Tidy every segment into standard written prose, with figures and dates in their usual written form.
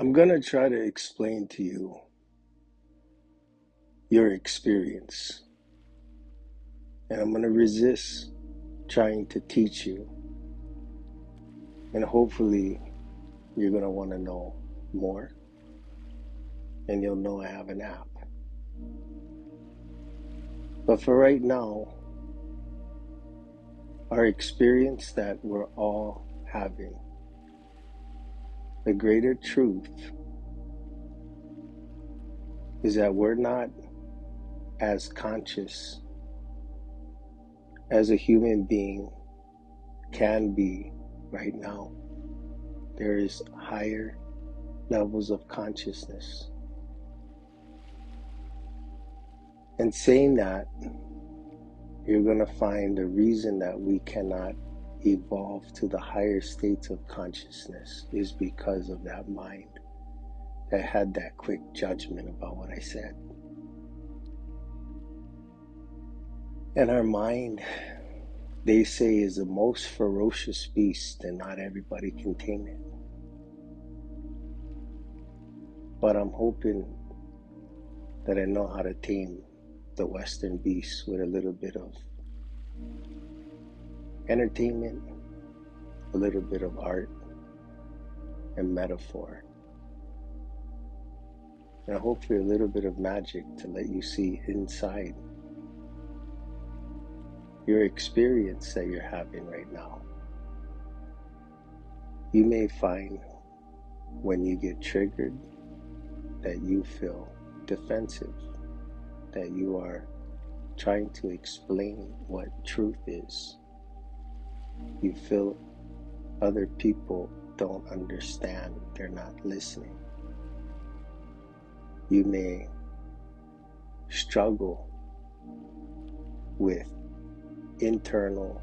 I'm going to try to explain to you your experience, and I'm going to resist trying to teach you, and hopefully, you're going to want to know more, and you'll know I have an app. But for right now, our experience that we're all having, the greater truth is that we're not as conscious as a human being can be right now. There is higher levels of consciousness. And saying that, you're going to find the reason that we cannot evolve to the higher states of consciousness is because of that mind that had that quick judgment about what I said. And our mind, they say, is the most ferocious beast, and not everybody can tame it. But I'm hoping that I know how to tame the Western beast with a little bit of entertainment, a little bit of art and metaphor, and hopefully a little bit of magic to let you see inside your experience that you're having right now. You may find when you get triggered that you feel defensive, that you are trying to explain what truth is. You feel other people don't understand, they're not listening. You may struggle with internal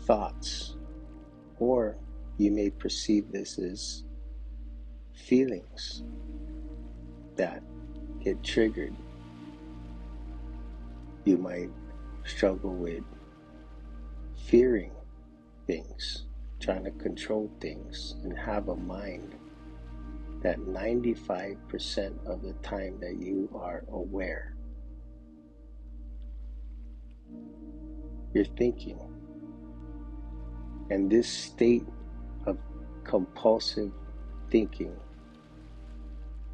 thoughts, or you may perceive this as feelings that get triggered. You might struggle with fearing things, trying to control things, and have a mind that 95% of the time that you are aware, you're thinking. And this state of compulsive thinking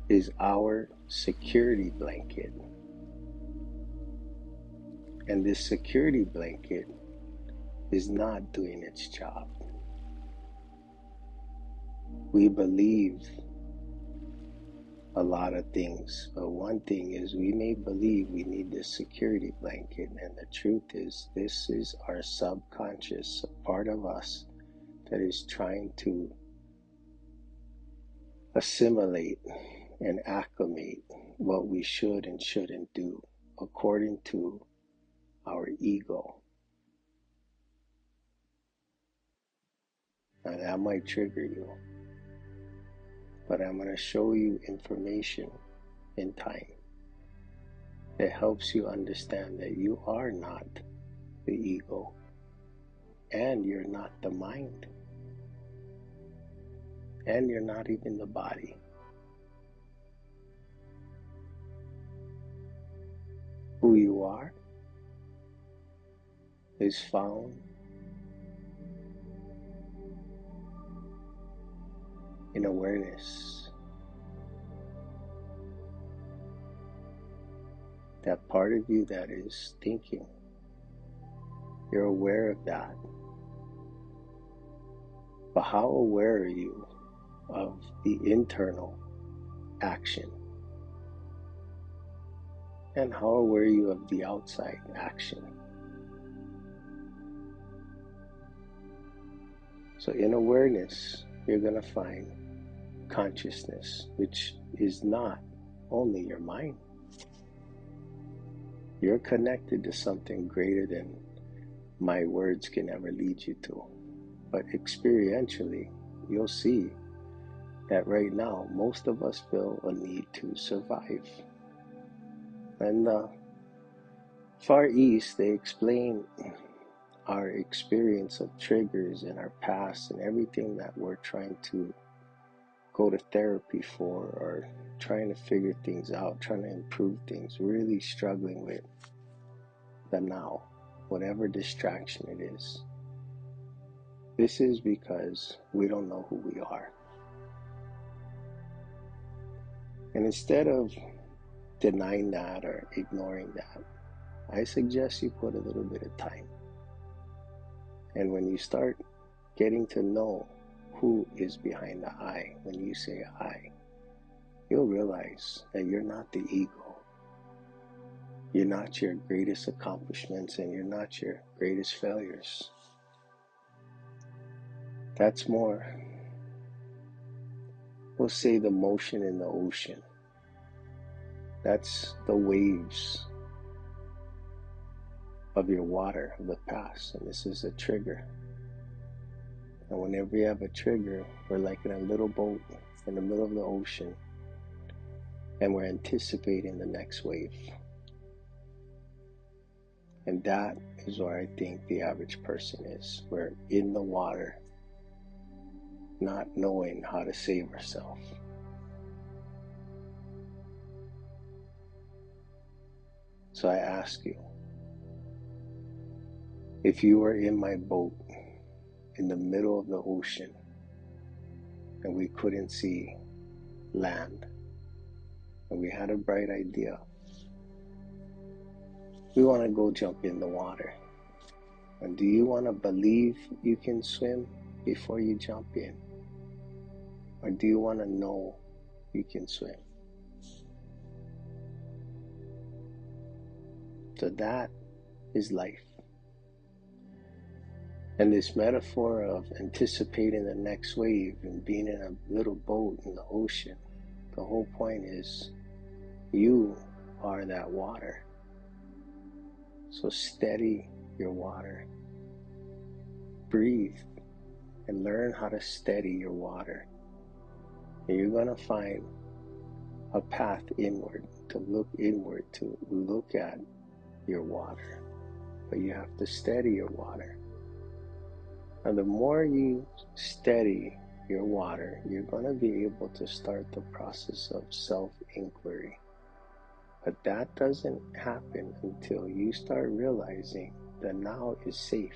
is our security blanket. And this security blanket is not doing its job. We believe a lot of things, but one thing is we may believe we need this security blanket, and the truth is this is our subconscious, a part of us that is trying to assimilate and acclimate what we should and shouldn't do according to our ego. Now that might trigger you, but I'm going to show you information in time that helps you understand that you are not the ego and you're not the mind and you're not even the body. Who you are is found in awareness. That part of you that is thinking, you're aware of that. But how aware are you of the internal action? And how aware are you of the outside action? So in awareness, you're going to find consciousness, which is not only your mind. You're connected to something greater than my words can ever lead you to. But experientially, you'll see that right now, most of us feel a need to survive. And Far East, they explain our experience of triggers in our past and everything that we're trying to go to therapy for, or trying to figure things out, trying to improve things, really struggling with the now, whatever distraction it is. This is because we don't know who we are. And instead of denying that or ignoring that, I suggest you put a little bit of time. And when you start getting to know who is behind the I, when you say I, you'll realize that you're not the ego. You're not your greatest accomplishments, and you're not your greatest failures. That's more, we'll say, the motion in the ocean. That's the waves of your water of the past, and this is a trigger. And whenever you have a trigger, we're like in a little boat in the middle of the ocean, and we're anticipating the next wave. And that is where I think the average person is. We're in the water, not knowing how to save ourselves. So I ask you, if you were in my boat in the middle of the ocean and we couldn't see land, and we had a bright idea, we want to go jump in the water. And do you want to believe you can swim before you jump in? Or do you want to know you can swim? So that is life. And this metaphor of anticipating the next wave and being in a little boat in the ocean, the whole point is you are that water. So steady your water. Breathe and learn how to steady your water. And you're going to find a path inward, to look inward, to look at your water. But you have to steady your water. And the more you steady your water, you're going to be able to start the process of self-inquiry. But that doesn't happen until you start realizing that now is safe.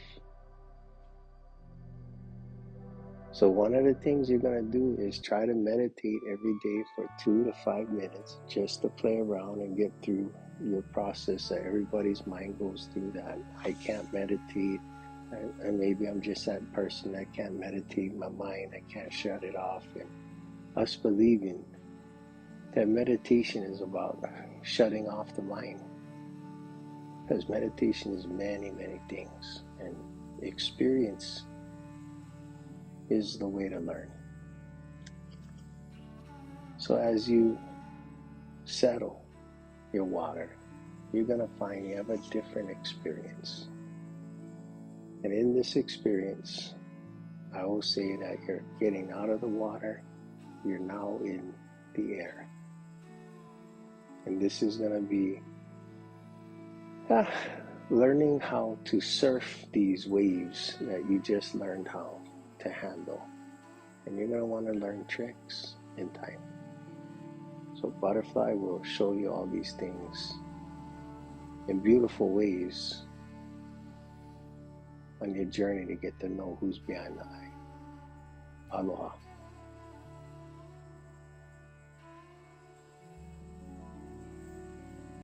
So one of the things you're going to do is try to meditate every day for 2 to 5 minutes, just to play around and get through your process. That everybody's mind goes through that. I can't meditate, and maybe I'm just that person that can't meditate my mind, I can't shut it off. And us believing that meditation is about shutting off the mind, because meditation is many, many things, and experience is the way to learn. So as you settle your water, you're going to find you have a different experience. And in this experience, I will say that you're getting out of the water, you're now in the air. And this is going to be learning how to surf these waves that you just learned how to handle. And you're going to want to learn tricks in time. So Butterfly will show you all these things in beautiful ways on your journey to get to know who's behind the I. Aloha.